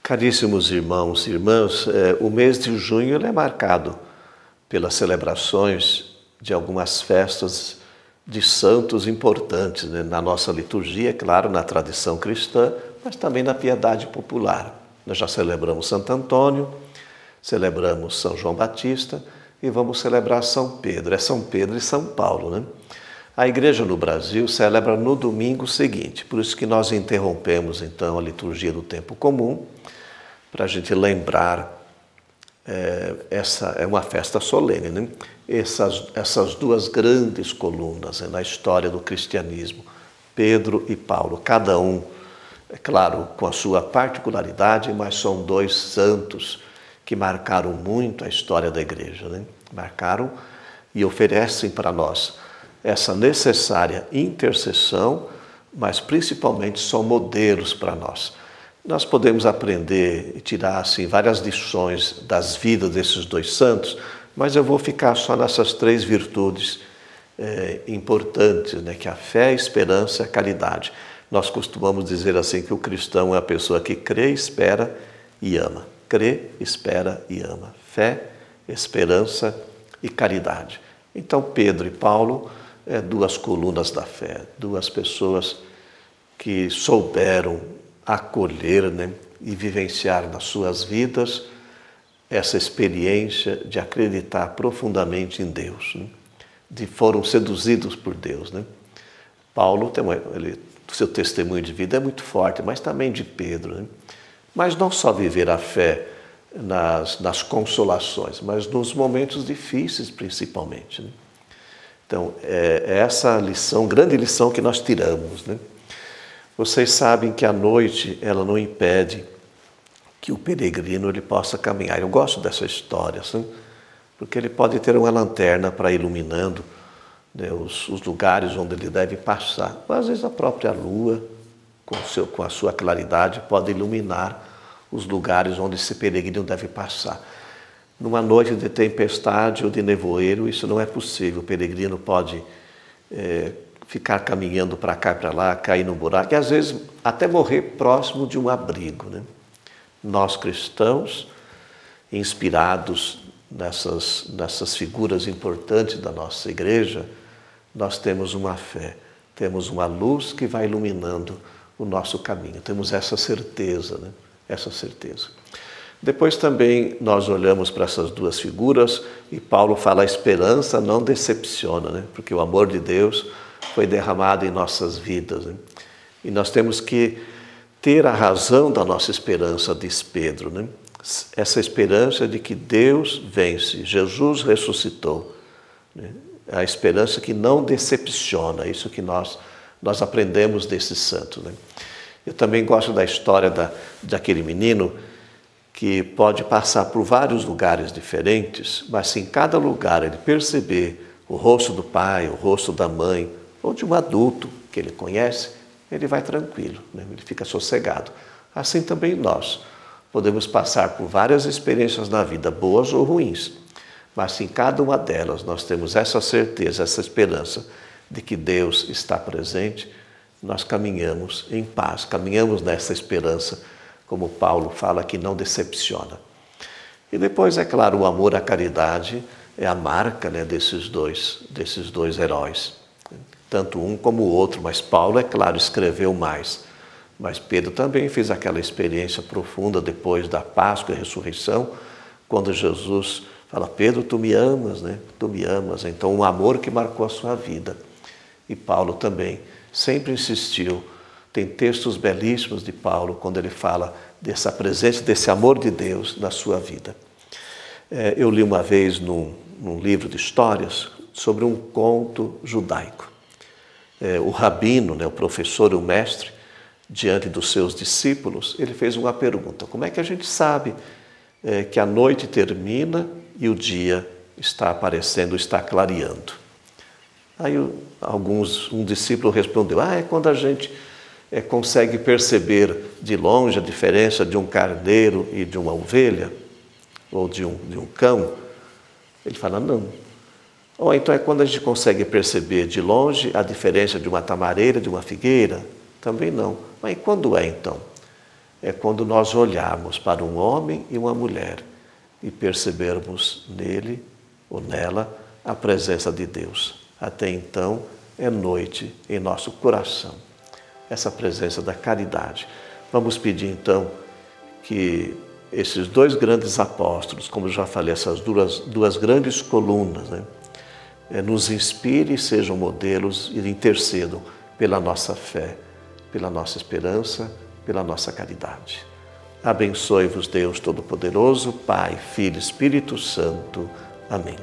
Caríssimos irmãos e irmãs, o mês de junho ele é marcado pelas celebrações de algumas festas de santos importantes, né? Na nossa liturgia, é claro, na tradição cristã, mas também na piedade popular. Nós já celebramos Santo Antônio, celebramos São João Batista e vamos celebrar São Pedro. É São Pedro e São Paulo, né? A igreja no Brasil celebra no domingo seguinte, por isso que nós interrompemos então a liturgia do tempo comum, para a gente lembrar, essa é uma festa solene, né? Essas duas grandes colunas, né, na história do cristianismo, Pedro e Paulo, cada um, é claro, com a sua particularidade, mas são dois santos que marcaram muito a história da igreja, né? Marcaram e oferecem para nós essa necessária intercessão, mas principalmente são modelos para nós. Nós podemos aprender e tirar assim, várias lições das vidas desses dois santos, mas eu vou ficar só nessas três virtudes importantes, né? Que é a fé, a esperança e a caridade. Nós costumamos dizer assim que o cristão é a pessoa que crê, espera e ama. Crê, espera e ama. Fé, esperança e caridade. Então Pedro e Paulo duas colunas da fé, duas pessoas que souberam acolher, né, e vivenciar nas suas vidas essa experiência de acreditar profundamente em Deus, né? Foram seduzidos por Deus, né? Paulo seu testemunho de vida é muito forte, mas também de Pedro, né? Mas não só viver a fé nas consolações, mas nos momentos difíceis principalmente, né? Então, é essa lição, grande lição que nós tiramos, né? Vocês sabem que a noite, ela não impede que o peregrino ele possa caminhar. Eu gosto dessa história, assim, porque ele pode ter uma lanterna para iluminando, né, os lugares onde ele deve passar. Mas, às vezes a própria lua, com a sua claridade, pode iluminar os lugares onde esse peregrino deve passar. Numa noite de tempestade ou de nevoeiro, isso não é possível. O peregrino pode ficar caminhando para cá e para lá, cair no buraco, e às vezes até morrer próximo de um abrigo, né? Nós cristãos, inspirados nessas figuras importantes da nossa igreja, nós temos uma fé, temos uma luz que vai iluminando o nosso caminho. Temos essa certeza, né? Essa certeza. Depois também nós olhamos para essas duas figuras e Paulo fala: a esperança não decepciona, né? Porque o amor de Deus foi derramado em nossas vidas, né? E nós temos que ter a razão da nossa esperança, diz Pedro, né? Essa esperança de que Deus vence, Jesus ressuscitou, né? A esperança que não decepciona, isso que nós aprendemos desses santos, né? Eu também gosto da história daquele menino que pode passar por vários lugares diferentes, mas se em cada lugar ele perceber o rosto do pai, o rosto da mãe, ou de um adulto que ele conhece, ele vai tranquilo, né? Ele fica sossegado. Assim também nós podemos passar por várias experiências na vida, boas ou ruins, mas se em cada uma delas nós temos essa certeza, essa esperança de que Deus está presente, nós caminhamos em paz, caminhamos nessa esperança, como Paulo fala, que não decepciona. E depois, é claro, o amor à caridade é a marca, né, desses dois heróis. Tanto um como o outro, mas Paulo, é claro, escreveu mais. Mas Pedro também fez aquela experiência profunda depois da Páscoa e ressurreição, quando Jesus fala: Pedro, tu me amas, né? Tu me amas. Então, um amor que marcou a sua vida. E Paulo também sempre insistiu. Tem textos belíssimos de Paulo, quando ele fala dessa presença, desse amor de Deus na sua vida. Eu li uma vez num livro de histórias sobre um conto judaico. O rabino, né, o professor, o mestre, diante dos seus discípulos, ele fez uma pergunta: como é que a gente sabe que a noite termina e o dia está aparecendo, está clareando? Aí um discípulo respondeu: é quando a gente consegue perceber de longe a diferença de um carneiro e de uma ovelha, ou de um cão. Ele fala: não. Ou então é quando a gente consegue perceber de longe a diferença de uma tamareira, de uma figueira? Também não. Mas quando é então? é quando nós olharmos para um homem e uma mulher e percebermos nele ou nela a presença de Deus. Até então é noite em nosso coração, essa presença da caridade. Vamos pedir então que esses dois grandes apóstolos, como eu já falei, essas duas grandes colunas, nos inspirem, sejam modelos e intercedam pela nossa fé, pela nossa esperança, pela nossa caridade. Abençoe-vos Deus Todo-Poderoso, Pai, Filho e Espírito Santo. Amém.